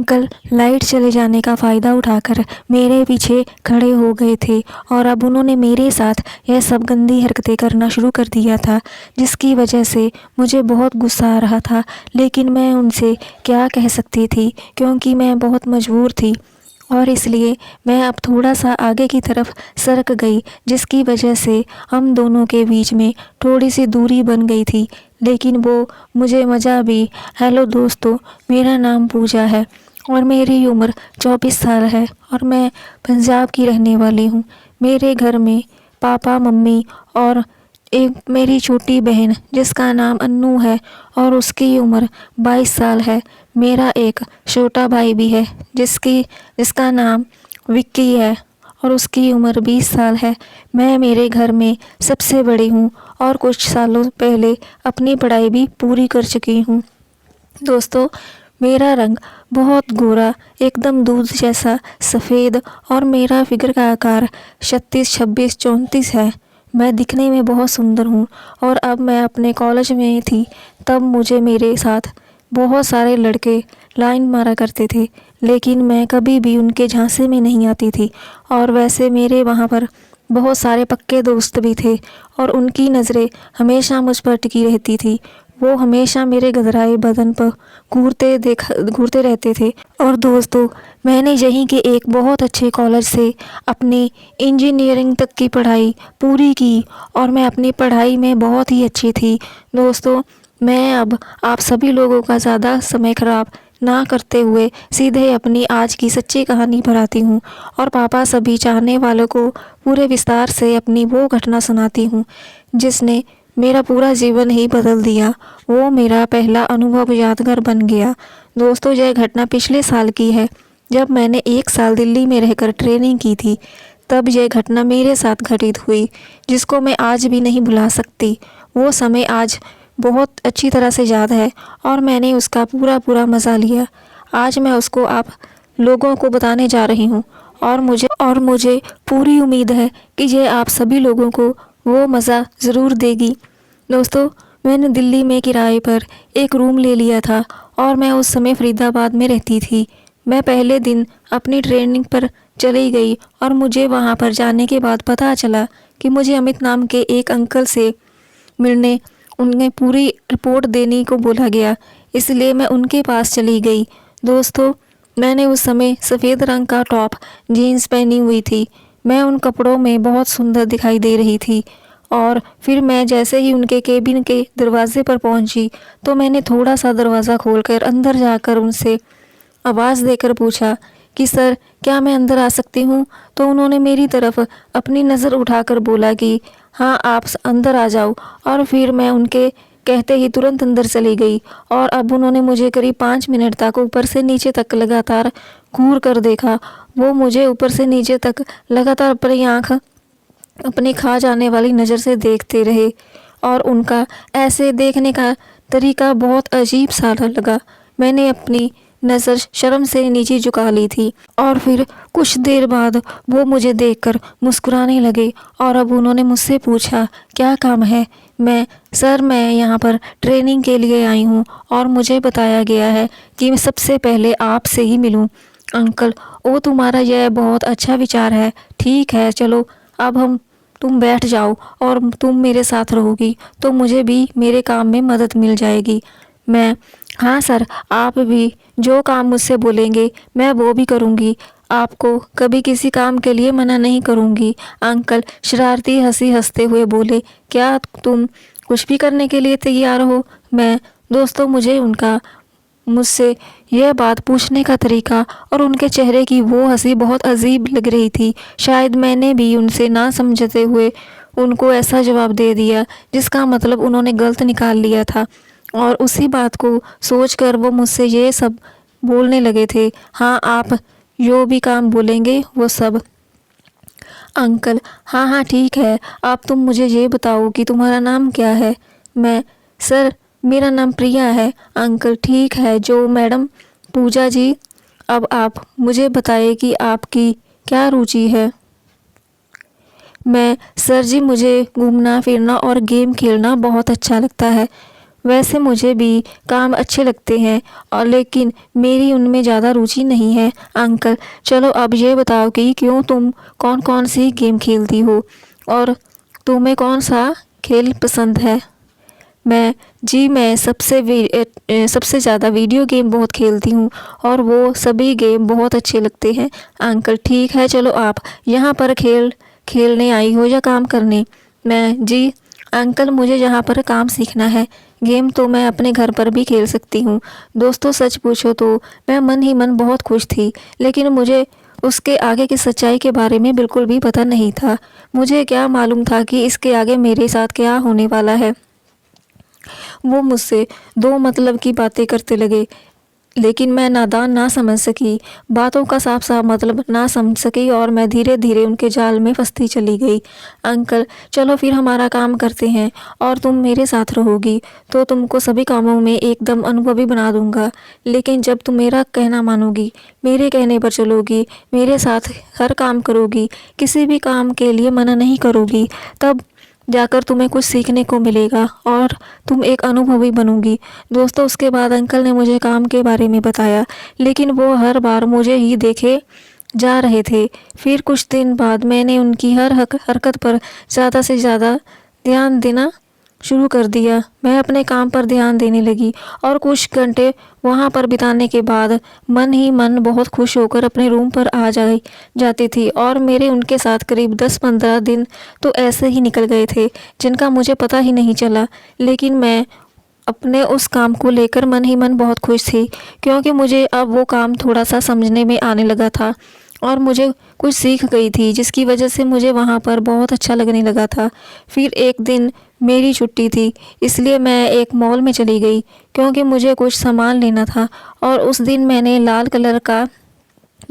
Uncle light चले जाने का फ़ायदा उठाकर मेरे पीछे खड़े हो गए थे और अब उन्होंने मेरे साथ यह सब गंदी हरकतें करना शुरू कर दिया था, जिसकी वजह से मुझे बहुत गुस्सा आ रहा था। लेकिन मैं उनसे क्या कह सकती थी, क्योंकि मैं बहुत मजबूर थी और इसलिए मैं अब थोड़ा सा आगे की तरफ सरक गई, जिसकी वजह से हम दोनों के बीच में थोड़ी सी दूरी बन गई थी। लेकिन वो मुझे मज़ा भी। हेलो दोस्तों, मेरा नाम पूजा है और मेरी उम्र 24 साल है और मैं पंजाब की रहने वाली हूँ। मेरे घर में पापा, मम्मी और एक मेरी छोटी बहन जिसका नाम अन्नू है और उसकी उम्र 22 साल है। मेरा एक छोटा भाई भी है जिसका नाम विक्की है और उसकी उम्र 20 साल है। मैं मेरे घर में सबसे बड़ी हूँ और कुछ सालों पहले अपनी पढ़ाई भी पूरी कर चुकी हूँ। दोस्तों, मेरा रंग बहुत गोरा, एकदम दूध जैसा सफ़ेद और मेरा फिगर का आकार 36, 26, 34 है। मैं दिखने में बहुत सुंदर हूँ और अब मैं अपने कॉलेज में थी तब मुझे मेरे साथ बहुत सारे लड़के लाइन मारा करते थे, लेकिन मैं कभी भी उनके झांसे में नहीं आती थी। और वैसे मेरे वहाँ पर बहुत सारे पक्के दोस्त भी थे और उनकी नज़रें हमेशा मुझ पर टिकी रहती थी। वो हमेशा मेरे गदराए बदन पर घूरते रहते थे। और दोस्तों, मैंने यहीं के एक बहुत अच्छे कॉलेज से अपनी इंजीनियरिंग तक की पढ़ाई पूरी की और मैं अपनी पढ़ाई में बहुत ही अच्छी थी। दोस्तों, मैं अब आप सभी लोगों का ज़्यादा समय ख़राब ना करते हुए सीधे अपनी आज की सच्ची कहानी पर आती हूँ और पापा सभी चाहने वालों को पूरे विस्तार से अपनी वो घटना सुनाती हूँ जिसने मेरा पूरा जीवन ही बदल दिया। वो मेरा पहला अनुभव यादगार बन गया। दोस्तों, यह घटना पिछले साल की है, जब मैंने 1 साल दिल्ली में रहकर ट्रेनिंग की थी। तब यह घटना मेरे साथ घटित हुई, जिसको मैं आज भी नहीं भुला सकती। वो समय आज बहुत अच्छी तरह से याद है और मैंने उसका पूरा मज़ा लिया। आज मैं उसको आप लोगों को बताने जा रही हूँ और मुझे पूरी उम्मीद है कि ये आप सभी लोगों को वो मज़ा ज़रूर देगी। दोस्तों, मैंने दिल्ली में किराए पर एक रूम ले लिया था और मैं उस समय फरीदाबाद में रहती थी। मैं पहले दिन अपनी ट्रेनिंग पर चली गई और मुझे वहाँ पर जाने के बाद पता चला कि मुझे अमित नाम के एक अंकल से मिलने उन्हें पूरी रिपोर्ट देने को बोला गया, इसलिए मैं उनके पास चली गई। दोस्तों, मैंने उस समय सफ़ेद रंग का टॉप जीन्स पहनी हुई थी। मैं उन कपड़ों में बहुत सुंदर दिखाई दे रही थी और फिर मैं जैसे ही उनके केबिन के दरवाजे पर पहुंची तो मैंने थोड़ा सा दरवाज़ा खोलकर अंदर जाकर उनसे आवाज़ देकर पूछा कि सर, क्या मैं अंदर आ सकती हूँ? तो उन्होंने मेरी तरफ अपनी नज़र उठाकर बोला कि हाँ, आप अंदर आ जाओ। और फिर मैं उनके कहते ही तुरंत अंदर चली गई और अब उन्होंने मुझे करीब 5 मिनट तक ऊपर से नीचे तक लगातार घूर कर देखा। वो मुझे ऊपर से नीचे तक लगातार अपनी आँख अपनी खा जाने वाली नज़र से देखते रहे और उनका ऐसे देखने का तरीका बहुत अजीब सा लगा। मैंने अपनी नज़र शर्म से नीचे झुका ली थी और फिर कुछ देर बाद वो मुझे देखकर मुस्कुराने लगे और अब उन्होंने मुझसे पूछा, क्या काम है? सर, मैं यहाँ पर ट्रेनिंग के लिए आई हूँ और मुझे बताया गया है कि मैं सबसे पहले आपसे ही मिलूँ। अंकल, ओ तुम्हारा यह बहुत अच्छा विचार है। ठीक है, चलो अब तुम बैठ जाओ और तुम मेरे साथ रहोगी तो मुझे भी मेरे काम में मदद मिल जाएगी। हाँ सर, आप भी जो काम मुझसे बोलेंगे मैं वो भी करूँगी। आपको कभी किसी काम के लिए मना नहीं करूँगी। अंकल शरारती हंसी हंसते हुए बोले, क्या तुम कुछ भी करने के लिए तैयार हो? दोस्तों, मुझे उनका मुझसे यह बात पूछने का तरीका और उनके चेहरे की वो हंसी बहुत अजीब लग रही थी। शायद मैंने भी उनसे ना समझते हुए उनको ऐसा जवाब दे दिया जिसका मतलब उन्होंने गलत निकाल लिया था और उसी बात को सोचकर वो मुझसे ये सब बोलने लगे थे। हाँ, आप जो भी काम बोलेंगे वो सब। अंकल, हाँ ठीक है, अब तुम मुझे ये बताओ कि तुम्हारा नाम क्या है? सर, मेरा नाम प्रिया है। अंकल, ठीक है, जो मैडम पूजा जी। अब आप मुझे बताइए कि आपकी क्या रुचि है? सर जी, मुझे घूमना फिरना और गेम खेलना बहुत अच्छा लगता है। वैसे मुझे भी काम अच्छे लगते हैं और लेकिन मेरी उनमें ज़्यादा रुचि नहीं है। अंकल चलो अब ये बताओ कि क्यों तुम कौन कौन सी गेम खेलती हो और तुम्हें कौन सा खेल पसंद है? मैं सबसे ज़्यादा वीडियो गेम बहुत खेलती हूँ और वो सभी गेम बहुत अच्छे लगते हैं। अंकल ठीक है, चलो आप यहाँ पर खेलने आई हो या काम करने? मैं जी अंकल, मुझे यहाँ पर काम सीखना है। गेम तो मैं अपने घर पर भी खेल सकती हूँ। दोस्तों सच पूछो तो मैं मन ही मन बहुत खुश थी, लेकिन मुझे उसके आगे की सच्चाई के बारे में बिल्कुल भी पता नहीं था। मुझे क्या मालूम था कि इसके आगे मेरे साथ क्या होने वाला है। वो मुझसे दो मतलब की बातें करते लगे, लेकिन मैं नादान ना समझ सकी, बातों का साफ साफ मतलब ना समझ सकी और मैं धीरे धीरे उनके जाल में फंसती चली गई। अंकल चलो फिर हमारा काम करते हैं और तुम मेरे साथ रहोगी तो तुमको सभी कामों में एकदम अनुभवी बना दूंगा। लेकिन जब तुम मेरा कहना मानोगी, मेरे कहने पर चलोगी, मेरे साथ हर काम करोगी, किसी भी काम के लिए मना नहीं करोगी, तब जाकर तुम्हें कुछ सीखने को मिलेगा और तुम एक अनुभवी बनोगी। दोस्तों उसके बाद अंकल ने मुझे काम के बारे में बताया, लेकिन वो हर बार मुझे ही देखे जा रहे थे। फिर कुछ दिन बाद मैंने उनकी हर हरकत पर ज़्यादा से ज़्यादा ध्यान देना शुरू कर दिया। मैं अपने काम पर ध्यान देने लगी और कुछ घंटे वहाँ पर बिताने के बाद मन ही मन बहुत खुश होकर अपने रूम पर आ जाती थी और मेरे उनके साथ करीब 10-15 दिन तो ऐसे ही निकल गए थे, जिनका मुझे पता ही नहीं चला। लेकिन मैं अपने उस काम को लेकर मन ही मन बहुत खुश थी, क्योंकि मुझे अब वो काम थोड़ा सा समझने में आने लगा था और मुझे कुछ सीख गई थी, जिसकी वजह से मुझे वहाँ पर बहुत अच्छा लगने लगा था। फिर एक दिन मेरी छुट्टी थी, इसलिए मैं एक मॉल में चली गई क्योंकि मुझे कुछ सामान लेना था और उस दिन मैंने लाल कलर का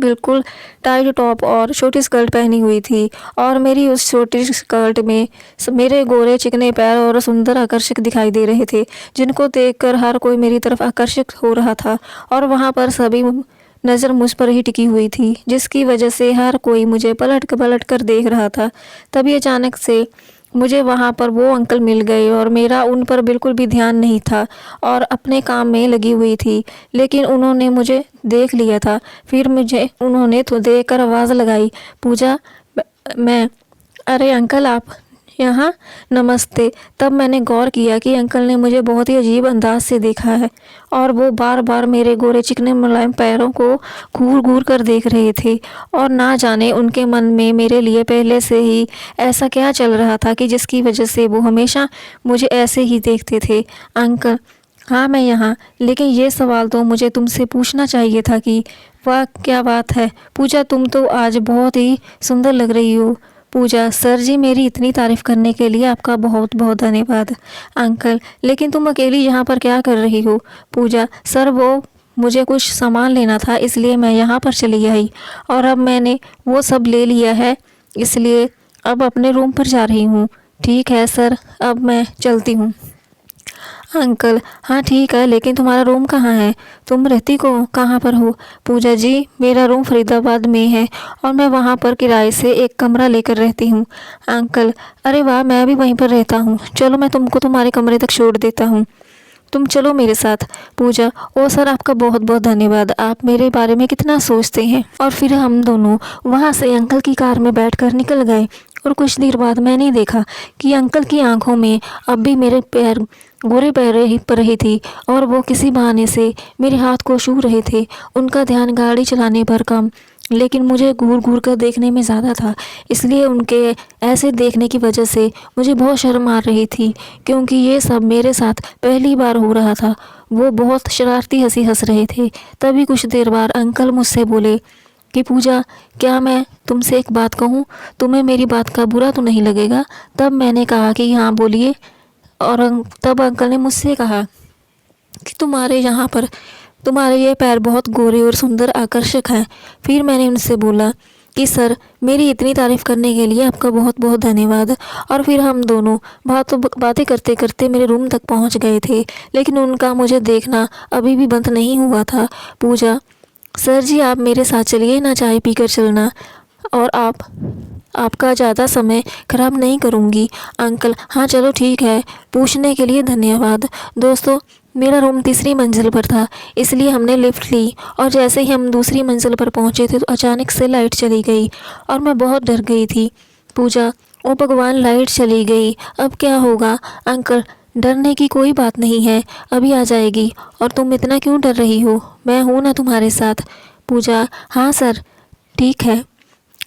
बिल्कुल टाइट टॉप और छोटी स्कर्ट पहनी हुई थी और मेरी उस छोटी स्कर्ट में मेरे गोरे चिकने पैर और सुंदर आकर्षक दिखाई दे रहे थे, जिनको देखकर हर कोई मेरी तरफ आकर्षित हो रहा था और वहाँ पर सभी नज़र मुझ पर ही टिकी हुई थी, जिसकी वजह से हर कोई मुझे पलट कर देख रहा था। तभी अचानक से मुझे वहाँ पर वो अंकल मिल गए और मेरा उन पर बिल्कुल भी ध्यान नहीं था और अपने काम में लगी हुई थी, लेकिन उन्होंने मुझे देख लिया था। फिर मुझे उन्होंने तो देख कर आवाज़ लगाई, पूजा। मैं अरे अंकल आप यहाँ, नमस्ते। तब मैंने गौर किया कि अंकल ने मुझे बहुत ही अजीब अंदाज से देखा है और वो बार बार मेरे गोरे चिकने मुलायम पैरों को घूर घूर कर देख रहे थे और ना जाने उनके मन में मेरे लिए पहले से ही ऐसा क्या चल रहा था कि जिसकी वजह से वो हमेशा मुझे ऐसे ही देखते थे। अंकल हाँ मैं यहाँ, लेकिन ये सवाल तो मुझे तुमसे पूछना चाहिए था कि वाह क्या बात है पूजा, तुम तो आज बहुत ही सुंदर लग रही हो। पूजा सर जी, मेरी इतनी तारीफ़ करने के लिए आपका बहुत बहुत धन्यवाद। अंकल लेकिन तुम अकेली यहाँ पर क्या कर रही हो? पूजा सर वो मुझे कुछ सामान लेना था, इसलिए मैं यहाँ पर चली आई और अब मैंने वो सब ले लिया है, इसलिए अब अपने रूम पर जा रही हूँ। ठीक है सर, अब मैं चलती हूँ। अंकल हाँ ठीक है, लेकिन तुम्हारा रूम कहाँ है? तुम रहती को कहाँ पर हो? पूजा जी मेरा रूम फरीदाबाद में है और मैं वहाँ पर किराए से एक कमरा लेकर रहती हूँ। अंकल अरे वाह, मैं भी वहीं पर रहता हूँ, चलो मैं तुमको तुम्हारे कमरे तक छोड़ देता हूँ, तुम चलो मेरे साथ। पूजा ओ सर आपका बहुत बहुत धन्यवाद, आप मेरे बारे में कितना सोचते हैं। और फिर हम दोनों वहाँ से अंकल की कार में बैठकर निकल गए और कुछ देर बाद मैंने देखा कि अंकल की आंखों में अब भी मेरे पैर गोरे पर रही थी और वो किसी बहाने से मेरे हाथ को छू रहे थे। उनका ध्यान गाड़ी चलाने पर कम, लेकिन मुझे घूर घूर कर देखने में ज़्यादा था, इसलिए उनके ऐसे देखने की वजह से मुझे बहुत शर्म आ रही थी, क्योंकि ये सब मेरे साथ पहली बार हो रहा था। वो बहुत शरारती हंसी हंस रहे थे। तभी कुछ देर बाद अंकल मुझसे बोले कि पूजा क्या मैं तुमसे एक बात कहूँ, तुम्हें मेरी बात का बुरा तो नहीं लगेगा? तब मैंने कहा कि हाँ बोलिए। और तब अंकल ने मुझसे कहा कि तुम्हारे यहाँ पर तुम्हारे ये पैर बहुत गोरे और सुंदर आकर्षक हैं। फिर मैंने उनसे बोला कि सर मेरी इतनी तारीफ़ करने के लिए आपका बहुत बहुत धन्यवाद। और फिर हम दोनों बातें करते करते मेरे रूम तक पहुंच गए थे, लेकिन उनका मुझे देखना अभी भी बंद नहीं हुआ था। पूजा सर जी आप मेरे साथ चलिए ना, चाय पीकर चलना। और आप आपका ज़्यादा समय ख़राब नहीं करूँगी। अंकल, हाँ चलो ठीक है, पूछने के लिए धन्यवाद। दोस्तों, मेरा रूम तीसरी मंजिल पर था, इसलिए हमने लिफ्ट ली और जैसे ही हम दूसरी मंजिल पर पहुँचे थे तो अचानक से लाइट चली गई और मैं बहुत डर गई थी। पूजा, ओ भगवान, लाइट चली गई, अब क्या होगा? अंकल, डरने की कोई बात नहीं है, अभी आ जाएगी। और तुम इतना क्यों डर रही हो? मैं हूँ ना तुम्हारे साथ। पूजा, हाँ सर, ठीक है।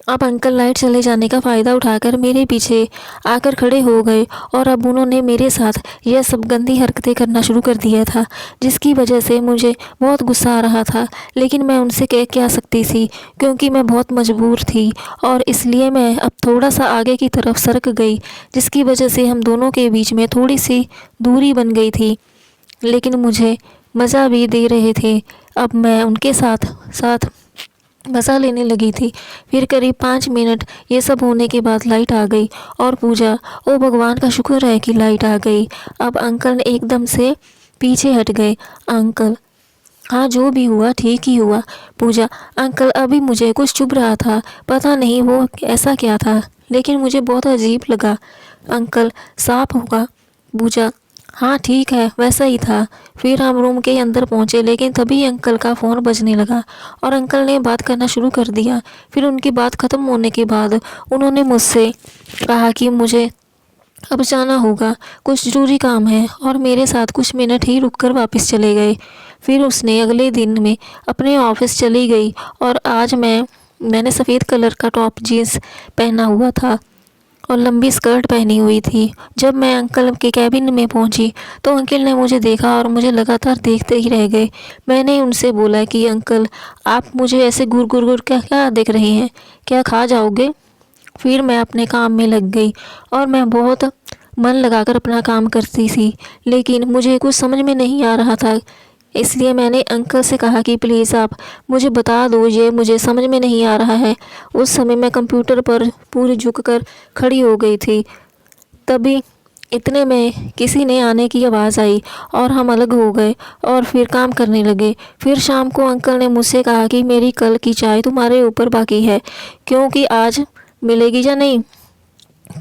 अब अंकल लाइट चले जाने का फ़ायदा उठाकर मेरे पीछे आकर खड़े हो गए और अब उन्होंने मेरे साथ यह सब गंदी हरकतें करना शुरू कर दिया था, जिसकी वजह से मुझे बहुत गुस्सा आ रहा था। लेकिन मैं उनसे कह क्या सकती थी, क्योंकि मैं बहुत मजबूर थी और इसलिए मैं अब थोड़ा सा आगे की तरफ सरक गई, जिसकी वजह से हम दोनों के बीच में थोड़ी सी दूरी बन गई थी। लेकिन मुझे मज़ा भी दे रहे थे। अब मैं उनके साथ साथ मज़ा लेने लगी थी। फिर करीब 5 मिनट ये सब होने के बाद लाइट आ गई और पूजा, ओ भगवान का शुक्र है कि लाइट आ गई। अब अंकल एकदम से पीछे हट गए। अंकल, हाँ जो भी हुआ ठीक ही हुआ। पूजा, अंकल अभी मुझे कुछ चुभ रहा था, पता नहीं वो ऐसा क्या था, लेकिन मुझे बहुत अजीब लगा। अंकल, सांप होगा। पूजा, हाँ ठीक है, वैसा ही था। फिर हम रूम के अंदर पहुँचे, लेकिन तभी अंकल का फ़ोन बजने लगा और अंकल ने बात करना शुरू कर दिया। फिर उनकी बात ख़त्म होने के बाद उन्होंने मुझसे कहा कि मुझे अब जाना होगा, कुछ ज़रूरी काम है, और मेरे साथ कुछ मिनट ही रुककर वापस चले गए। फिर उसने अगले दिन में अपने ऑफिस चली गई और आज मैंने सफ़ेद कलर का टॉप जीन्स पहना हुआ था और लंबी स्कर्ट पहनी हुई थी। जब मैं अंकल के कैबिन में पहुंची तो अंकल ने मुझे देखा और मुझे लगातार देखते ही रह गए। मैंने उनसे बोला कि अंकल, आप मुझे ऐसे घूर घूर घूर क्या क्या देख रहे हैं, क्या खा जाओगे? फिर मैं अपने काम में लग गई और मैं बहुत मन लगाकर अपना काम करती थी, लेकिन मुझे कुछ समझ में नहीं आ रहा था। इसलिए मैंने अंकल से कहा कि प्लीज़ आप मुझे बता दो, ये मुझे समझ में नहीं आ रहा है। उस समय मैं कंप्यूटर पर पूरी झुककर खड़ी हो गई थी। तभी इतने में किसी ने आने की आवाज़ आई और हम अलग हो गए और फिर काम करने लगे। फिर शाम को अंकल ने मुझसे कहा कि मेरी कल की चाय तुम्हारे ऊपर बाकी है, क्योंकि आज मिलेगी या नहीं?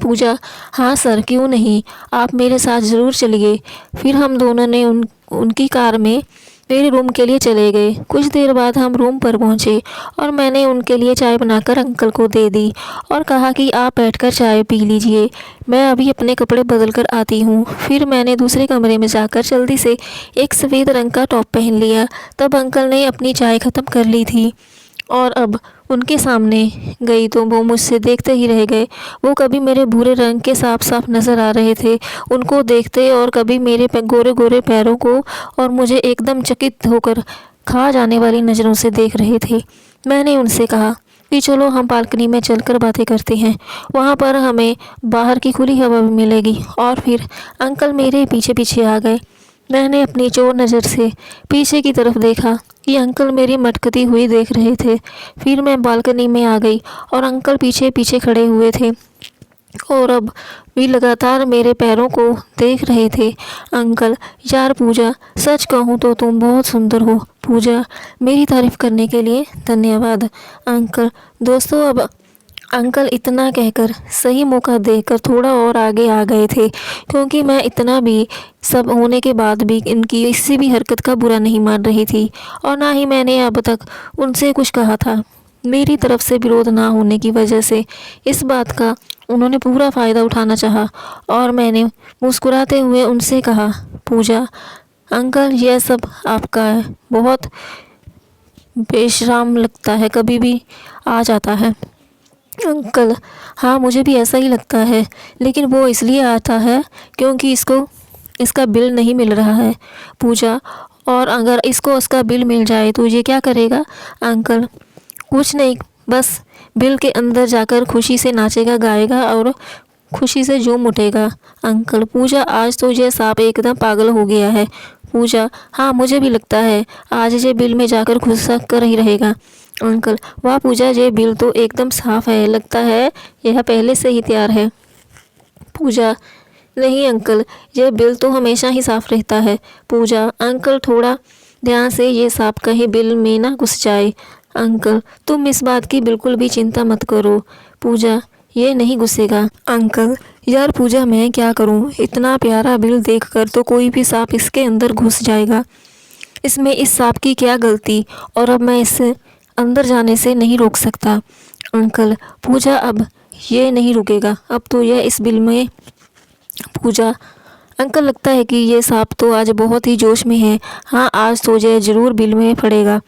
पूजा, हाँ सर, क्यों नहीं, आप मेरे साथ ज़रूर चलिए। फिर हम दोनों ने उनकी कार में मेरे रूम के लिए चले गए। कुछ देर बाद हम रूम पर पहुंचे और मैंने उनके लिए चाय बनाकर अंकल को दे दी और कहा कि आप बैठकर चाय पी लीजिए, मैं अभी अपने कपड़े बदल कर आती हूँ। फिर मैंने दूसरे कमरे में जाकर जल्दी से एक सफ़ेद रंग का टॉप पहन लिया। तब अंकल ने अपनी चाय ख़त्म कर ली थी और अब उनके सामने गई तो वो मुझसे देखते ही रह गए। वो कभी मेरे भूरे रंग के साफ साफ नज़र आ रहे थे उनको देखते, और कभी मेरे गोरे गोरे पैरों को, और मुझे एकदम चकित होकर खा जाने वाली नज़रों से देख रहे थे। मैंने उनसे कहा कि चलो हम बालकनी में चलकर बातें करते हैं, वहाँ पर हमें बाहर की खुली हवा भी मिलेगी। और फिर अंकल मेरे पीछे पीछे आ गए। मैंने अपनी चोर नज़र से पीछे की तरफ देखा कि अंकल मेरी मटकती हुई देख रहे थे। फिर मैं बालकनी में आ गई और अंकल पीछे पीछे खड़े हुए थे और अब भी लगातार मेरे पैरों को देख रहे थे। अंकल, यार पूजा, सच कहूँ तो तुम बहुत सुंदर हो। पूजा, मेरी तारीफ़ करने के लिए धन्यवाद। अंकल, दोस्तों, अब अंकल इतना कहकर सही मौका देखकर थोड़ा और आगे आ गए थे, क्योंकि मैं इतना भी सब होने के बाद भी इनकी किसी भी हरकत का बुरा नहीं मान रही थी और ना ही मैंने अब तक उनसे कुछ कहा था। मेरी तरफ से विरोध ना होने की वजह से इस बात का उन्होंने पूरा फ़ायदा उठाना चाहा और मैंने मुस्कुराते हुए उनसे कहा, पूजा अंकल, यह सब आपका है, बहुत बेशर्म लगता है, कभी भी आ जाता है। अंकल, हाँ मुझे भी ऐसा ही लगता है, लेकिन वो इसलिए आता है क्योंकि इसका बिल नहीं मिल रहा है। पूजा, और अगर इसको उसका बिल मिल जाए तो ये क्या करेगा? अंकल, कुछ नहीं, बस बिल के अंदर जाकर खुशी से नाचेगा गाएगा और खुशी से झूम उठेगा। अंकल, पूजा, आज तो ये सांप एकदम पागल हो गया है। पूजा, हाँ मुझे भी लगता है आज ये बिल में जाकर खुश कर ही रहेगा। अंकल, वाह पूजा, ये बिल तो एकदम साफ है, लगता है यह पहले से ही तैयार है। पूजा, नहीं अंकल, यह बिल तो हमेशा ही साफ रहता है। पूजा, अंकल थोड़ा ध्यान से, ये सांप कहीं बिल में ना घुस जाए। अंकल, तुम इस बात की बिल्कुल भी चिंता मत करो। पूजा, ये नहीं घुसेगा। अंकल यार पूजा मैं क्या करूं, इतना प्यारा बिल देखकर तो कोई भी सांप इसके अंदर घुस जाएगा। इसमें इस सांप की क्या गलती, और अब मैं इसे अंदर जाने से नहीं रोक सकता। अंकल पूजा अब ये नहीं रुकेगा, अब तो यह इस बिल में। पूजा अंकल लगता है कि ये सांप तो आज बहुत ही जोश में है। हाँ आज तो ये जरूर बिल में पड़ेगा।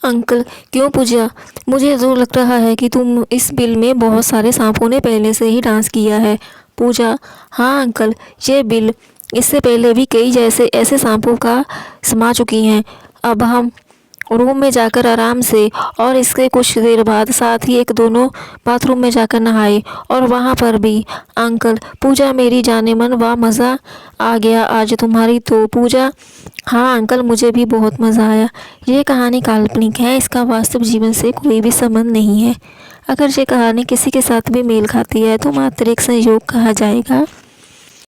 अंकल क्यों पूजा, मुझे तो लग रहा है कि तुम इस बिल में बहुत सारे सांपों ने पहले से ही डांस किया है। पूजा हाँ अंकल, ये बिल इससे पहले भी कई जैसे ऐसे सांपों का समा चुकी हैं। अब हम रूम में जाकर आराम से और इसके कुछ देर बाद साथ ही एक दोनों बाथरूम में जाकर नहाए और वहाँ पर भी। अंकल पूजा मेरी जाने मन वाह मज़ा आ गया आज तुम्हारी तो। पूजा हाँ अंकल मुझे भी बहुत मज़ा आया। ये कहानी काल्पनिक है, इसका वास्तव जीवन से कोई भी संबंध नहीं है। अगर ये कहानी किसी के साथ भी मेल खाती है तो मात्र एक संयोग कहा जाएगा।